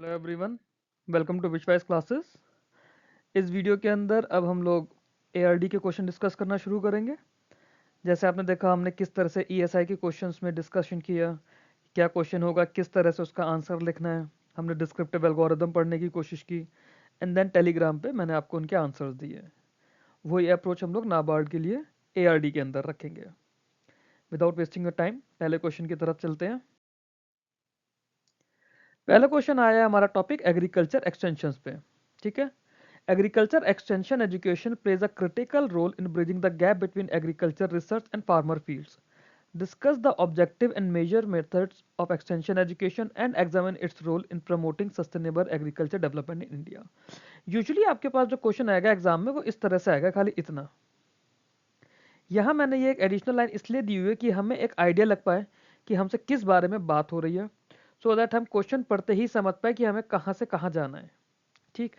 Hello everyone, welcome to विशवाइज classes. इस video के अंदर अब हम लोग एआरडी के क्वेश्चन डिस्कस करना शुरू करेंगे। जैसे आपने देखा हमने किस तरह से ईएसआई के क्वेश्चंस में डिस्कशन किया, क्या क्वेश्चन होगा, किस तरह से उसका आंसर लिखना है। हमने डिस्क्रिप्टिव एल्गोरिदम पढ़ने की कोशिश की एंड देन टेलीग्राम पे मैंने आपको उनके आंसर्स दिए। वही अप्रोच हम लोग नाबार्ड के लिए एआरडी के अंदर रखेंगे। विदाउट वेस्टिंग योर टाइम पहले क्वेश्चन की तरफ चलते हैं। पहला क्वेश्चन आया है हमारा टॉपिक एग्रीकल्चर एक्सटेंशंस पे। ठीक है, agriculture extension education plays a critical role in bridging the gap between agriculture research and farmer fields. Discuss the objective and measure methods of extension education and examine its role in promoting sustainable agriculture development in India. Usually आपके पास जो question आएगा exam में वो इस तरह से आएगा, खाली इतना। यहाँ मैंने ये एक एडिशनल लाइन इसलिए दी हुई है कि हमें एक आइडिया लग पाए कि हमसे किस बारे में बात हो रही है, सो दैट हम क्वेश्चन पढ़ते ही समझ पाए कि हमें कहाँ से कहाँ जाना है। ठीक,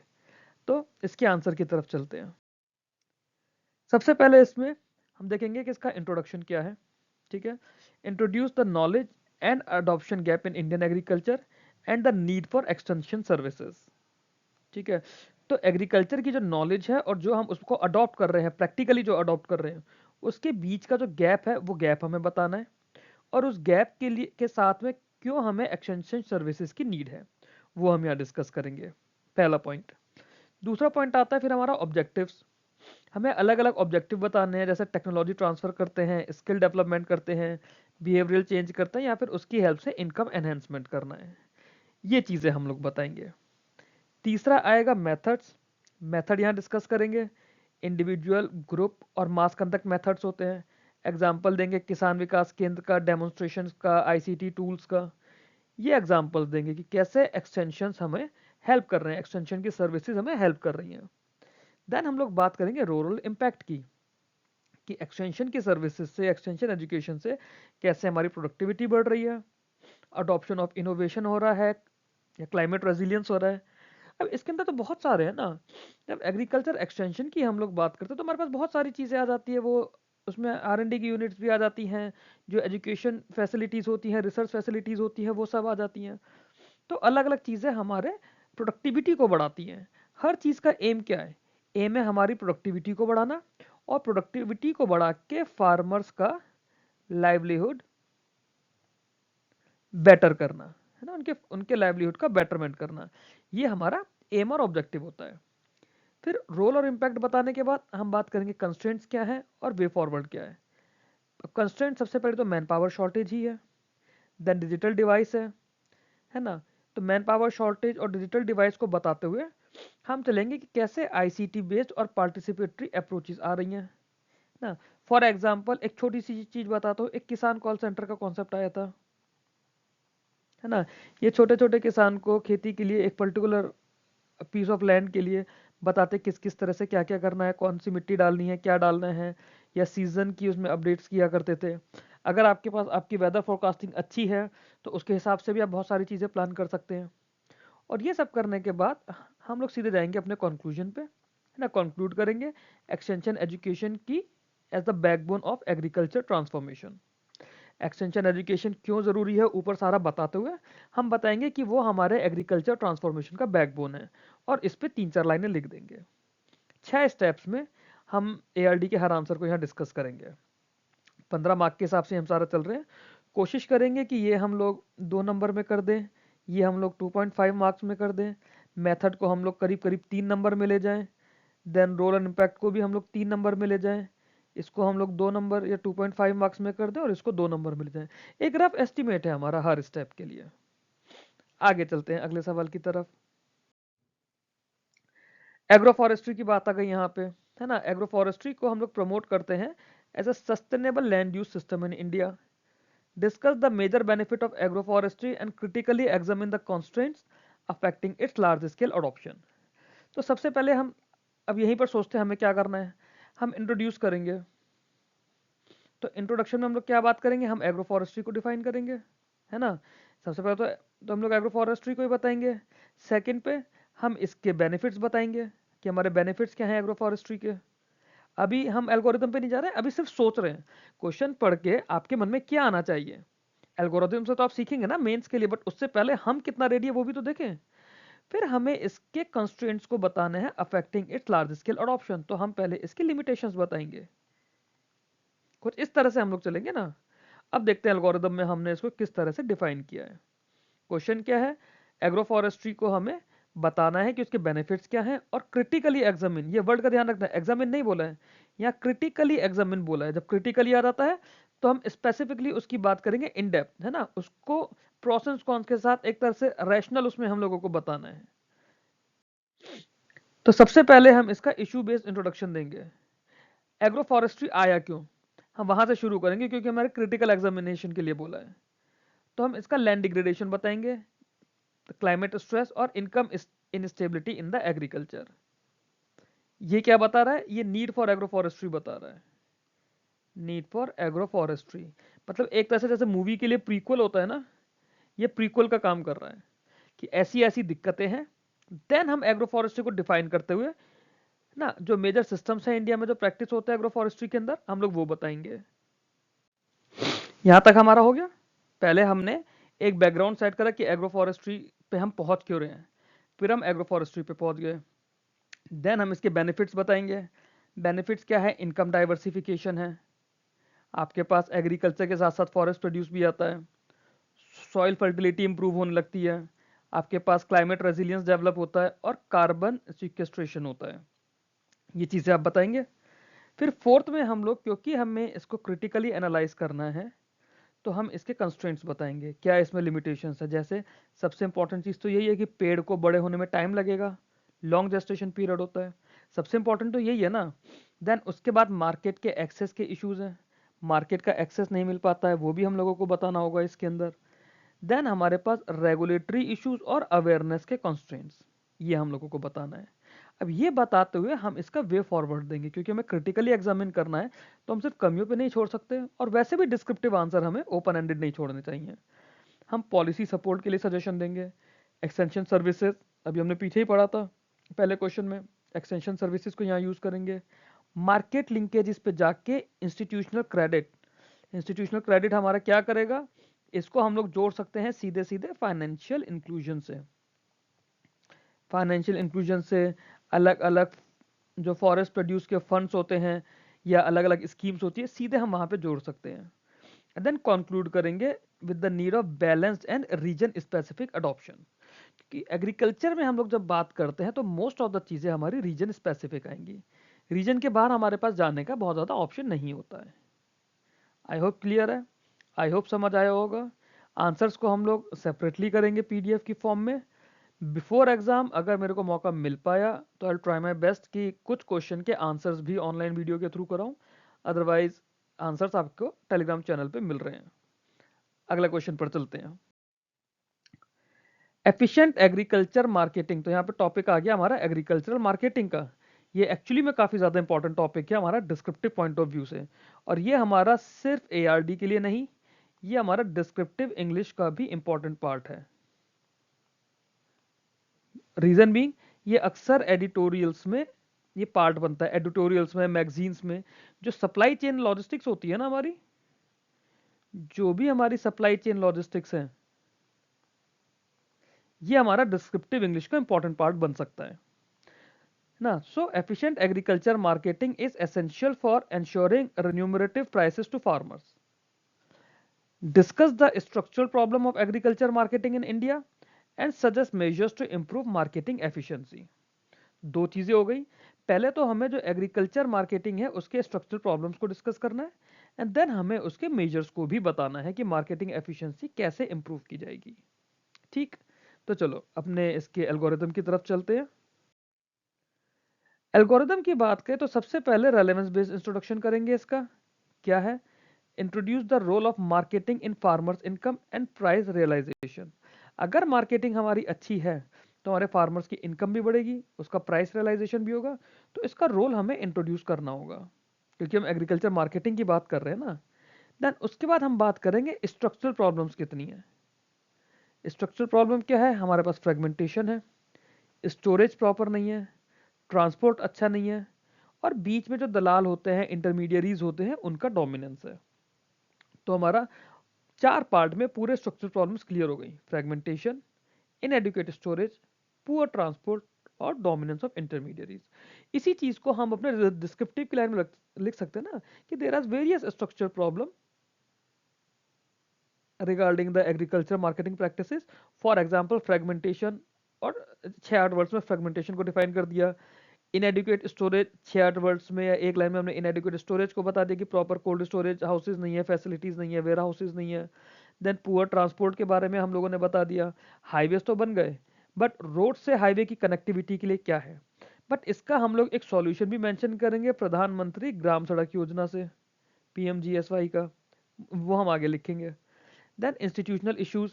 तो इसके आंसर की तरफ चलते हैं। सबसे पहले इसमें हम देखेंगे कि इसका इंट्रोडक्शन क्या है। ठीक है, introduce the knowledge and adoption gap in Indian agriculture and the need for extension services. ठीक है, तो एग्रीकल्चर की जो नॉलेज है और जो हम उसको अडॉप्ट कर रहे हैं, प्रैक्टिकली जो अडॉप्ट कर रहे हैं, उसके बीच का जो गैप है वो गैप हमें बताना है, और उस गैप के लिए के साथ में क्यों हमें एक्सटेंशन सर्विसेज की नीड है वो हम यहाँ डिस्कस करेंगे। पहला पॉइंट। दूसरा पॉइंट आता है फिर हमारा ऑब्जेक्टिव्स। हमें अलग अलग ऑब्जेक्टिव बताने हैं, जैसे टेक्नोलॉजी ट्रांसफर करते हैं, स्किल डेवलपमेंट करते हैं, बिहेवियरल चेंज करते हैं, या फिर उसकी हेल्प से इनकम एनहेंसमेंट करना है। ये चीज़ें हम लोग बताएंगे। तीसरा आएगा मेथड्स। मेथड यहाँ डिस्कस करेंगे। इंडिविजुअल, ग्रुप और मास कंडक्ट मेथड्स होते हैं। एग्जाम्पल देंगे किसान विकास केंद्र का, डेमोन्स्ट्रेशन का, आईसीटी टूल्स का। ये एग्जाम्पल्स देंगे कि कैसे एक्सटेंशन हमें हेल्प कर रहे हैं, एक्सटेंशन की सर्विसेज हमें हेल्प कर रही हैं। देन हम लोग बात करेंगे रूरल इम्पैक्ट की, कि एक्सटेंशन की सर्विसेज से, एक्सटेंशन एजुकेशन से कैसे हमारी प्रोडक्टिविटी बढ़ रही है, अडॉप्शन ऑफ इनोवेशन हो रहा है, या क्लाइमेट रेजिलियंस हो रहा है। अब इसके अंदर तो बहुत सारे हैं ना। जब एग्रीकल्चर एक्सटेंशन की हम लोग बात करते हैं तो हमारे पास बहुत सारी चीज़ें आ जाती है। वो उसमें आर&डी की यूनिट्स भी आ जाती हैं, जो एजुकेशन फैसिलिटीज़ होती हैं, रिसर्च फैसिलिटीज़ होती हैं, वो सब आ जाती हैं। तो अलग अलग चीज़ें हमारे प्रोडक्टिविटी को बढ़ाती हैं। हर चीज़ का एम क्या है? एम है हमारी प्रोडक्टिविटी को बढ़ाना, और प्रोडक्टिविटी को बढ़ा के फार्मर्स का लाइवलीहुड बेटर करना, है ना, उनके उनके लाइवलीहुड का बेटरमेंट करना। ये हमारा एम और ऑब्जेक्टिव होता है। फिर रोल और इम्पैक्ट बताने के बाद हम बात करेंगे कंस्ट्रेंट्स क्या है और वे फॉरवर्ड क्या है। कंस्ट्रेंट सबसे पहले तो मैन पावर शॉर्टेज ही है, देन डिजिटल डिवाइस है ना। तो मैन पावर शॉर्टेज और डिजिटल डिवाइस को बताते हुए हम चलेंगे कि कैसे आईसीटी बेस्ड और पार्टिसिपेटरी अप्रोचेस आ रही हैं ना। फॉर एग्जांपल एक छोटी सी चीज बताता हूँ, एक किसान कॉल सेंटर का कॉन्सेप्ट आया था, है ना। ये छोटे छोटे किसान को खेती के लिए एक पर्टिकुलर पीस ऑफ लैंड के लिए बताते किस किस तरह से क्या क्या करना है, कौन सी मिट्टी डालनी है, क्या डालना है, या सीजन की उसमें अपडेट्स किया करते थे। अगर आपके पास आपकी वेदर फोरकास्टिंग अच्छी है तो उसके हिसाब से भी आप बहुत सारी चीज़ें प्लान कर सकते हैं। और ये सब करने के बाद हम लोग सीधे जाएंगे अपने कंक्लूजन पे, है ना। कंक्लूड करेंगे एक्सटेंशन एजुकेशन की as the backbone of agriculture transformation. Extension education क्यों ज़रूरी है ऊपर सारा बताते हुए हम बताएंगे कि वो हमारे एग्रीकल्चर ट्रांसफॉर्मेशन का बैकबोन है, और इस पे 3-4 लाइनें लिख देंगे। 6 स्टेप्स में हम एआरडी के हर आंसर को यहाँ डिस्कस करेंगे। 15 मार्क के हिसाब से हम सारा चल रहे हैं। कोशिश करेंगे कि ये हम लोग 2 नंबर में कर दें, ये हम लोग 2.5 मार्क्स में कर दें, मेथड को हम लोग करीब करीब 3 नंबर में ले जाएं, देन रोल एंड इम्पैक्ट को भी हम लोग 3 नंबर में ले जाएं, इसको हम लोग 2 नंबर या 2.5 मार्क्स में कर दें, और इसको 2 नंबर में ले जाएं। एक रफ एस्टिमेट है हमारा हर स्टेप के लिए। आगे चलते हैं अगले सवाल की तरफ। एग्रो फॉरेस्ट्री की बात आ गई यहाँ पे, है ना। एग्रो फॉरेस्ट्री को हम लोग प्रमोट करते हैं as a sustainable land use system in India. Discuss the major benefit of agroforestry and critically examine the constraints affecting its large scale adoption. तो सबसे पहले हम अब यहीं पर सोचते हैं हमें क्या करना है। हम इंट्रोड्यूस करेंगे, तो इंट्रोडक्शन में हम लोग क्या बात करेंगे, हम एग्रो फॉरेस्ट्री को डिफाइन करेंगे, है ना। सबसे पहले तो हम लोग एग्रो फॉरेस्ट्री को ही बताएंगे। सेकंड पे हम इसके बेनिफिट्स बताएंगे कि हमारे बेनिफिट्स क्या हैं एग्रो फॉरेस्ट्री के। अभी हम एल्गोरिदम पे नहीं जा रहे हैं, अभी सिर्फ सोच रहे हैं क्वेश्चन पढ़ के आपके मन में क्या आना चाहिए। एल्गोरिदम से तो आप सीखेंगे ना मेंस के लिए, बट उससे पहले हम कितना रेडी है वो भी तो देखें। फिर हमें इसके कंस्ट्रेंट्स को बताने हैं affecting its large scale adoption. तो हम पहले इसकी लिमिटेशंस बताएंगे, कुछ इस तरह से हम लोग चलेंगे ना। अब देखते हैं एल्गोरिदम में हमने इसको किस तरह से डिफाइन किया है। क्वेश्चन क्या है, एग्रो फॉरेस्ट्री को हमें बताना है कि उसके बेनिफिट्स क्या हैं और क्रिटिकली एग्जामिन, ये वर्ड का ध्यान रखना है, एग्जामिन नहीं बोला है, यहाँ क्रिटिकली एग्जामिन बोला है। जब क्रिटिकली याद आता है तो हम स्पेसिफिकली उसकी बात करेंगे इन डेप्थ, है ना, उसको प्रोसेस कॉन्स के साथ एक तरह से रैशनल उसमें हम लोगों को बताना है। तो सबसे पहले हम इसका इशू बेस्ड इंट्रोडक्शन देंगे। एग्रो फॉरेस्ट्री आया क्यों, हम वहां से शुरू करेंगे क्योंकि हमारे क्रिटिकल एग्जामिनेशन के लिए बोला है। तो हम इसका लैंड डिग्रेडेशन बताएंगे, क्लाइमेट स्ट्रेस और income instability in the agriculture. ये क्या बता रहा है, ये नीड फॉर एग्रो फॉरेस्ट्री बता रहा है। नीड फॉर एग्रो फॉरेस्ट्री मतलब एक तरह से जैसे मूवी के लिए प्रीक्वल होता है ना, ये प्रीक्वल का काम कर रहा है कि ऐसी ऐसी दिक्कतें हैं। देन हम एग्रो फॉरेस्ट्री को डिफाइन करते हुए ना, जो मेजर सिस्टम्स हैं इंडिया में जो प्रैक्टिस होता है एग्रो फॉरेस्ट्री के अंदर, हम लोग वो बताएंगे। यहां तक हमारा हो गया। पहले हमने एक बैकग्राउंड सेट करा कि एग्रो फॉरेस्ट्री पे हम पहुंच क्यों रहे हैं, फिर हम एग्रो फॉरेस्ट्री पे पहुंच गए। देन हम इसके बेनिफिट्स बताएंगे। बेनिफिट्स क्या है, इनकम डाइवर्सिफिकेशन है, आपके पास एग्रीकल्चर के साथ साथ फॉरेस्ट प्रोड्यूस भी आता है, सॉइल फर्टिलिटी इंप्रूव होने लगती है, आपके पास क्लाइमेट रेजिलियंस डेवलप होता है और कार्बन सिक्वेस्ट्रेशन होता है। ये चीज़ें आप बताएंगे। फिर फोर्थ में हम लोग, क्योंकि हमें इसको क्रिटिकली एनालाइज करना है, तो हम इसके कंस्ट्रेंट्स बताएंगे, क्या इसमें लिमिटेशंस है। जैसे सबसे इंपॉर्टेंट चीज़ तो यही है कि पेड़ को बड़े होने में टाइम लगेगा, लॉन्ग जेस्टेशन पीरियड होता है, सबसे इंपॉर्टेंट तो यही है ना। देन उसके बाद मार्केट के एक्सेस के इश्यूज हैं, मार्केट का एक्सेस नहीं मिल पाता है, वो भी हम लोगों को बताना होगा इसके अंदर। देन हमारे पास रेगुलेटरी इश्यूज और अवेयरनेस के कंस्ट्रेंट्स, ये हम लोगों को बताना है। अब ये बताते हुए हम इसका वे फॉरवर्ड देंगे, क्योंकि हमें क्रिटिकली एग्जामिन करना है तो हम सिर्फ कमियों पे नहीं छोड़ सकते, और वैसे भी डिस्क्रिप्टिव आंसर हमें ओपन एंडेड नहीं छोड़ने चाहिए। हम पॉलिसी सपोर्ट के लिए सजेशन देंगे, एक्सटेंशन सर्विसेज, अभी हमने पीछे ही पढ़ा था पहले क्वेश्चन में, एक्सटेंशन सर्विसेज को यहाँ यूज करेंगे। मार्केट लिंकेज इस पे जाके इंस्टीट्यूशनल क्रेडिट, इंस्टीट्यूशनल क्रेडिट हमारा क्या करेगा, इसको हम लोग जोड़ सकते हैं सीधे सीधे फाइनेंशियल इंक्लूजन से। फाइनेंशियल इंक्लूजन से अलग अलग जो फॉरेस्ट प्रोड्यूस के फंड्स होते हैं या अलग अलग स्कीम्स होती है, सीधे हम वहां पे जोड़ सकते हैं। एंड देन कंक्लूड करेंगे with the need of balanced and region specific adoption. क्योंकि एग्रीकल्चर में हम लोग जब बात करते हैं तो मोस्ट ऑफ द चीज़ें हमारी रीजन स्पेसिफिक आएंगी, रीजन के बाहर हमारे पास जाने का बहुत ज़्यादा ऑप्शन नहीं होता है। आई होप क्लियर है, आई होप समझ आया होगा। आंसर्स को हम लोग सेपरेटली करेंगे पीडीएफ की फॉर्म में बिफोर एग्जाम। अगर मेरे को मौका मिल पाया तो आई ट्राई माई बेस्ट कि कुछ क्वेश्चन के आंसर्स भी ऑनलाइन वीडियो के थ्रू कराऊं, अदरवाइज आंसर्स आपको टेलीग्राम चैनल पे मिल रहे हैं। अगला क्वेश्चन पर चलते हैं, एफिशिएंट एग्रीकल्चर मार्केटिंग। तो यहाँ पे टॉपिक आ गया हमारा एग्रीकल्चरल मार्केटिंग का। ये एक्चुअली में काफ़ी ज़्यादा इंपॉर्टेंट टॉपिक है हमारा डिस्क्रिप्टिव पॉइंट ऑफ व्यू से, और ये हमारा सिर्फ एआरडी के लिए नहीं, ये हमारा डिस्क्रिप्टिव इंग्लिश का भी इंपॉर्टेंट पार्ट है। रीजन बीइंग, ये अक्सर एडिटोरियल्स में ये पार्ट बनता है, एडिटोरियल्स में, मैगजीन्स में। जो सप्लाई चेन लॉजिस्टिक्स होती है ना हमारी, जो भी हमारी सप्लाई चेन लॉजिस्टिक्स है, ये हमारा डिस्क्रिप्टिव इंग्लिश का इंपॉर्टेंट पार्ट बन सकता है ना। So efficient agriculture marketing is essential for ensuring remunerative prices to farmers. Discuss the structural problem of agriculture marketing in India and suggest measures to improve marketing efficiency. दो चीजें हो गई, पहले तो हमें जो एग्रीकल्चर मार्केटिंग है उसके स्ट्रक्चरल प्रॉब्लम्स को डिस्कस करना है, एंड देन हमें उसके मेजर्स को भी बताना है कि मार्केटिंग एफिशिएंसी कैसे इंप्रूव की जाएगी। ठीक, तो चलो अपने इसके एल्गोरिथम की तरफ चलते हैं। एल्गोरिथम की बात करें तो सबसे पहले रेलेवेंस बेस्ड इंट्रोडक्शन करेंगे इसका। क्या है, introduce the role of marketing in farmers income and price realisation. अगर मार्केटिंग हमारी अच्छी है तो हमारे फार्मर्स की इनकम भी बढ़ेगी, उसका प्राइस रियलाइजेशन भी होगा, तो इसका रोल हमें इंट्रोड्यूस करना होगा, क्योंकि हम एग्रीकल्चर मार्केटिंग की बात कर रहे हैं ना। देन उसके बाद हम बात करेंगे स्ट्रक्चरल प्रॉब्लम्स कितनी है। स्ट्रक्चरल प्रॉब्लम क्या है, हमारे पास फ्रेगमेंटेशन है, स्टोरेज प्रॉपर नहीं है, ट्रांसपोर्ट अच्छा नहीं है, और बीच में जो दलाल होते हैं, इंटरमीडियरीज होते हैं, उनका डोमिनेंस है। तो हमारा 4 पार्ट में पूरे स्ट्रक्चरल प्रॉब्लम्स क्लियर हो गई, fragmentation, inadequate storage, poor transport और डोमिनेंस ऑफ इंटरमीडियरीज। इसी चीज को हम अपने डिस्क्रिप्टिव की लाइन में लिख सकते हैं ना कि there are various structure problem regarding the agriculture marketing practices. For example fragmentation, और 6-8 वर्ड्स में फ्रेगमेंटेशन को डिफाइन कर दिया। इनएडिक्वेट स्टोरेज, 6-8 वर्ड्स में या एक लाइन में हमने इनएडिक्वेट स्टोरेज को बता दिया कि प्रॉपर कोल्ड स्टोरेज हाउसेज नहीं है, फैसिलिटीज नहीं है, वेयर हाउसेज नहीं है। देन पुअर ट्रांसपोर्ट के बारे में हम लोगों ने बता दिया। हाईवेज तो बन गए, बट रोड से हाईवे की कनेक्टिविटी के लिए क्या है, बट इसका हम लोग एक सॉल्यूशन भी मेंशन करेंगे प्रधानमंत्री ग्राम सड़क योजना से, पीएमजीएसवाई का, वो हम आगे लिखेंगे। Then institutional issues,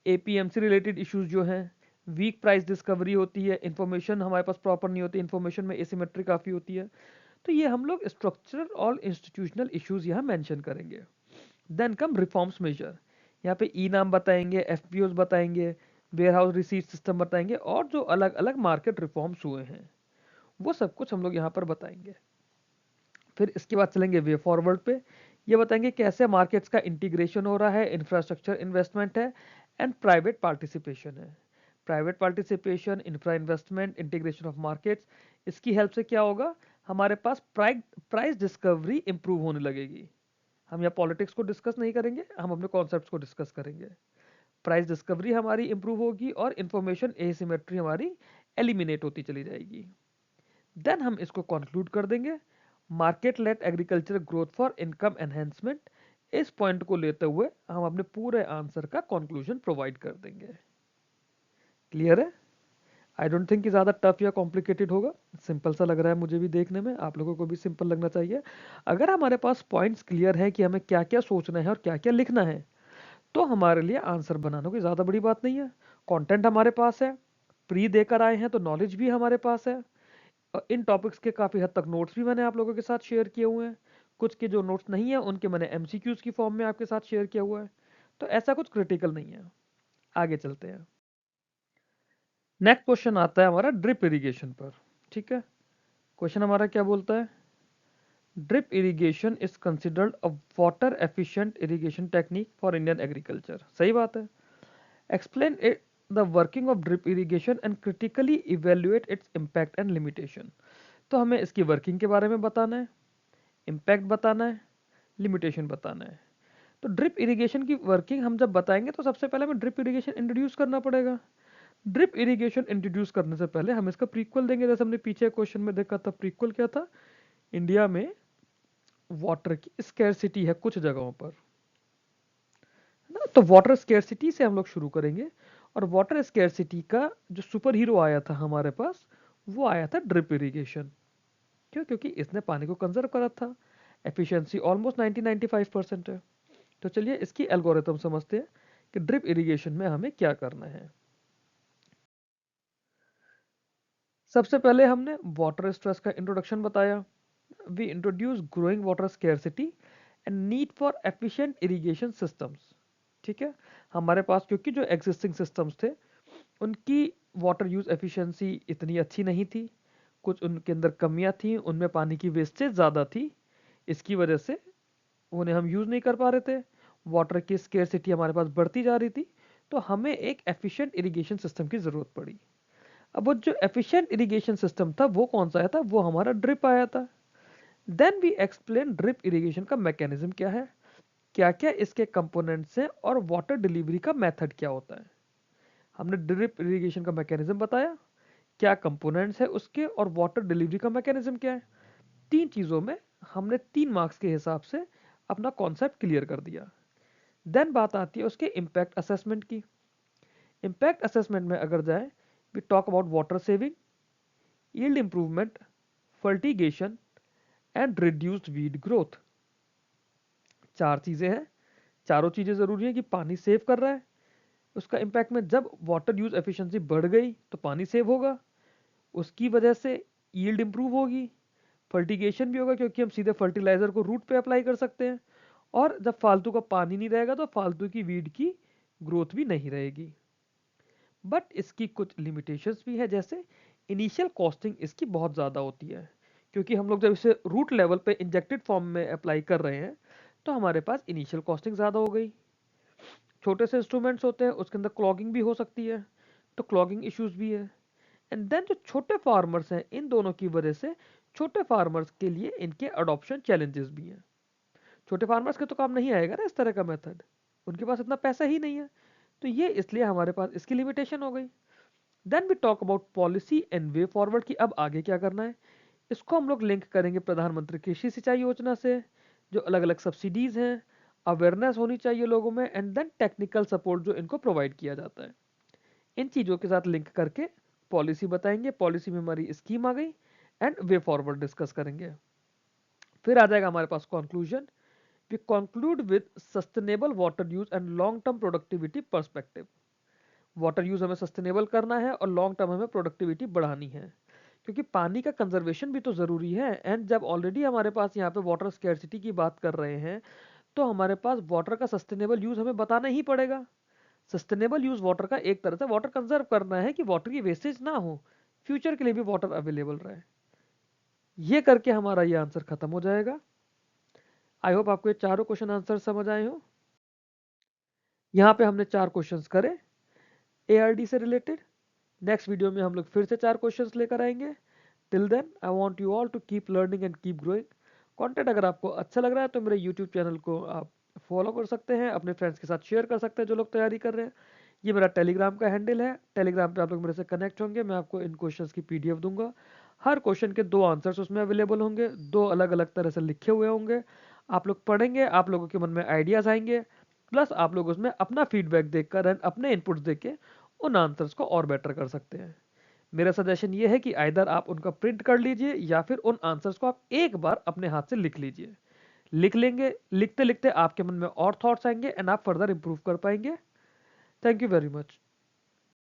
APMC related issues जो हैं, वीक प्राइस डिस्कवरी होती है, इन्फॉर्मेशन हमारे पास प्रॉपर नहीं होती, इन्फॉर्मेशन में एसिमेट्री काफ़ी होती है। तो ये हम लोग स्ट्रक्चरल और इंस्टीट्यूशनल इश्यूज यहाँ मेंशन करेंगे। देन कम रिफॉर्म्स मेजर, यहाँ पे ई नाम बताएंगे, एफपीओज बताएंगे, वेयर हाउस रिसीट सिस्टम बताएंगे, और जो अलग अलग मार्केट रिफॉर्म्स हुए हैं वो सब कुछ हम लोग यहाँ पर बताएंगे। फिर इसके बाद चलेंगे वे फॉरवर्ड पे, ये बताएंगे कैसे मार्केट्स का इंटीग्रेशन हो रहा है, इंफ्रास्ट्रक्चर इन्वेस्टमेंट है एंड प्राइवेट पार्टिसिपेशन है। Private participation, infra investment, integration of markets, इसकी हेल्प से क्या होगा, हमारे पास प्राइस डिस्कवरी इंप्रूव होने लगेगी। हम यहाँ पॉलिटिक्स को डिस्कस नहीं करेंगे, हम अपने कॉन्सेप्ट्स को डिस्कस करेंगे। प्राइस डिस्कवरी हमारी इंप्रूव होगी और इंफॉर्मेशन एसिमेट्री हमारी एलिमिनेट होती चली जाएगी। देन हम इसको कंक्लूड कर देंगे, market led agriculture growth for income enhancement. इस पॉइंट को लेते हुए हम अपने पूरे आंसर का कंक्लूजन प्रोवाइड कर देंगे। क्लियर है? आई डोंट थिंक कि ज़्यादा टफ या कॉम्प्लिकेटेड होगा, सिंपल सा लग रहा है मुझे भी देखने में, आप लोगों को भी सिंपल लगना चाहिए। अगर हमारे पास पॉइंट्स क्लियर है कि हमें क्या क्या सोचना है और क्या क्या लिखना है, तो हमारे लिए आंसर बनाना कोई ज़्यादा बड़ी बात नहीं है। कंटेंट हमारे पास है, प्री देकर आए हैं तो नॉलेज भी हमारे पास है। इन टॉपिक्स के काफ़ी हद तक नोट्स भी मैंने आप लोगों के साथ शेयर किए हुए हैं। कुछ के जो नोट्स नहीं है उनके मैंने एमसीक्यूज की फॉर्म में आपके साथ शेयर किया हुआ है। तो ऐसा कुछ क्रिटिकल नहीं है। आगे चलते हैं। नेक्स्ट क्वेश्चन आता है हमारा ड्रिप इरिगेशन पर। ठीक है, क्वेश्चन हमारा क्या बोलता है, drip irrigation is considered a water efficient irrigation technique for Indian agriculture. सही बात है। Explain it the working of drip irrigation and critically evaluate its impact and limitation. तो हमें इसकी वर्किंग के बारे में बताना है, इम्पैक्ट बताना है, लिमिटेशन बताना है। तो ड्रिप इरिगेशन की वर्किंग हम जब बताएंगे तो सबसे पहले हमें ड्रिप इरिगेशन इंट्रोड्यूस करना पड़ेगा। ड्रिप इरिगेशन इंट्रोड्यूस करने से पहले हम इसका प्रीक्वल देंगे। जैसे हमने पीछे क्वेश्चन में देखा था, प्रीक्वल क्या था, इंडिया में वाटर की स्कैरसिटी है कुछ जगहों पर, है ना। तो वाटर स्कैरसिटी से हम लोग शुरू करेंगे, और वाटर स्कैरसिटी का जो सुपर हीरो आया था हमारे पास, वो आया था ड्रिप इरिगेशन। क्यों? क्योंकि इसने पानी को कंजर्व करा था। एफिशिएंसी ऑलमोस्ट 90-95% है। तो चलिए इसकी एल्गोरिथम समझते हैं कि ड्रिप इरिगेशन में हमें क्या करना है। सबसे पहले हमने वाटर स्ट्रेस का इंट्रोडक्शन बताया। We introduce growing water scarcity and need for efficient irrigation systems. ठीक है, हमारे पास क्योंकि जो एग्जिस्टिंग सिस्टम्स थे उनकी वाटर यूज एफिशिएंसी इतनी अच्छी नहीं थी, कुछ उनके अंदर कमियां थी, उनमें पानी की वेस्टेज ज़्यादा थी, इसकी वजह से उन्हें हम यूज़ नहीं कर पा रहे थे। वाटर की स्केर्सिटी हमारे पास बढ़ती जा रही थी, तो हमें एक एफिशिएंट इरिगेशन सिस्टम की ज़रूरत पड़ी। अब वो जो एफिशिएंट इरिगेशन सिस्टम था वो कौन सा आया था, वो हमारा ड्रिप आया था। Then we explain drip irrigation का मैकेनिज्म क्या है, क्या क्या इसके कंपोनेंट्स हैं, और वाटर डिलीवरी का मेथड क्या होता है। हमने ड्रिप इरिगेशन का मैकेनिज्म बताया, क्या कंपोनेंट्स है उसके, और वाटर डिलीवरी का मैकेनिज्म क्या है। तीन चीज़ों में हमने 3 मार्क्स के हिसाब से अपना कॉन्सेप्ट क्लियर कर दिया। देन बात आती है उसके इम्पैक्ट असेसमेंट की। इम्पैक्ट असेसमेंट में अगर जाए, we talk about water saving, yield improvement, fertigation and reduced weed growth. 4 चीज़ें हैं, चारों चीज़ें ज़रूरी है कि पानी सेव कर रहा है। उसका इम्पैक्ट में जब वाटर यूज एफिशिएंसी बढ़ गई तो पानी सेव होगा, उसकी वजह से यील्ड इंप्रूव होगी, फर्टिगेशन भी होगा क्योंकि हम सीधे फर्टिलाइजर को रूट पे अप्लाई कर सकते हैं, और जब फालतू का पानी नहीं रहेगा तो फालतू की वीड की ग्रोथ भी नहीं रहेगी। बट इसकी कुछ लिमिटेशंस भी है, जैसे इनिशियल कॉस्टिंग इसकी बहुत ज़्यादा होती है, क्योंकि हम लोग जब इसे रूट लेवल पे इंजेक्टेड फॉर्म में अप्लाई कर रहे हैं तो हमारे पास इनिशियल कॉस्टिंग ज़्यादा हो गई। छोटे से इंस्ट्रूमेंट्स होते हैं, उसके अंदर क्लॉगिंग भी हो सकती है, तो क्लॉगिंग इश्यूज भी है। एंड देन जो छोटे फार्मर्स हैं, इन दोनों की वजह से छोटे फार्मर्स के लिए इनके अडॉप्शन चैलेंजेस भी हैं। छोटे फार्मर्स के तो काम नहीं आएगा ना इस तरह का मेथड, उनके पास इतना पैसा ही नहीं है, तो ये इसलिए हमारे पास इसकी लिमिटेशन हो गई। Then we talk about policy and way forward कि अब आगे क्या करना है। इसको हम लोग लिंक करेंगे प्रधानमंत्री कृषि सिंचाई योजना से, जो अलग अलग सब्सिडीज हैं, अवेयरनेस होनी चाहिए लोगों में, एंड देन टेक्निकल सपोर्ट जो इनको प्रोवाइड किया जाता है। इन चीज़ों के साथ लिंक करके पॉलिसी बताएंगे, पॉलिसी में हमारी स्कीम आ गई, एंड वे फॉरवर्ड डिस्कस करेंगे। फिर आ जाएगा हमारे पास conclusion. We conclude with sustainable water use and long term productivity perspective. Water use हमें सस्टेनेबल करना है और लॉन्ग टर्म हमें प्रोडक्टिविटी बढ़ानी है, क्योंकि पानी का कंजर्वेशन भी तो ज़रूरी है। एंड जब ऑलरेडी हमारे पास यहाँ पे वाटर स्केर्सिटी की बात कर रहे हैं, तो हमारे पास वाटर का सस्टेनेबल यूज हमें बताना ही पड़ेगा। सस्टेनेबल यूज वाटर का एक तरह से वाटर कंजर्व करना है कि वाटर की वेस्टेज ना हो, फ्यूचर के लिए भी वाटर अवेलेबल रहे। ये करके हमारा ये आंसर खत्म हो जाएगा। आई होप आपको ये चारों क्वेश्चन आंसर समझ आए हो। यहाँ पे हमने 4 क्वेश्चंस करे एआरडी से रिलेटेड। नेक्स्ट वीडियो में हम लोग फिर से 4 क्वेश्चंस लेकर आएंगे। Till then I want you all to keep learning and keep growing. Content अगर आपको अच्छा लग रहा है तो मेरे यूट्यूब चैनल को आप फॉलो कर सकते हैं, अपने फ्रेंड्स के साथ शेयर कर सकते हैं जो लोग तैयारी कर रहे हैं। ये मेरा टेलीग्राम का हैंडल है, टेलीग्राम पे आप लोग मेरे से कनेक्ट होंगे, मैं आपको इन क्वेश्चंस की पीडीएफ दूंगा। हर क्वेश्चन के 2 आंसर्स उसमें अवेलेबल होंगे, 2 अलग अलग तरह से लिखे हुए होंगे। आप लोग पढ़ेंगे, आप लोगों के मन में आइडियाज आएंगे, प्लस आप लोग उसमें अपना फीडबैक देकर एंड अपने इनपुट्स देके उन आंसर्स को और बेटर कर सकते हैं। मेरा सजेशन ये है कि आइदर आप उनका प्रिंट कर लीजिए या फिर उन आंसर्स को आप एक बार अपने हाथ से लिख लीजिए। लिख लेंगे, लिखते लिखते आपके मन में और थॉट्स आएंगे एंड आप फर्दर इंप्रूव कर पाएंगे। Thank you very much.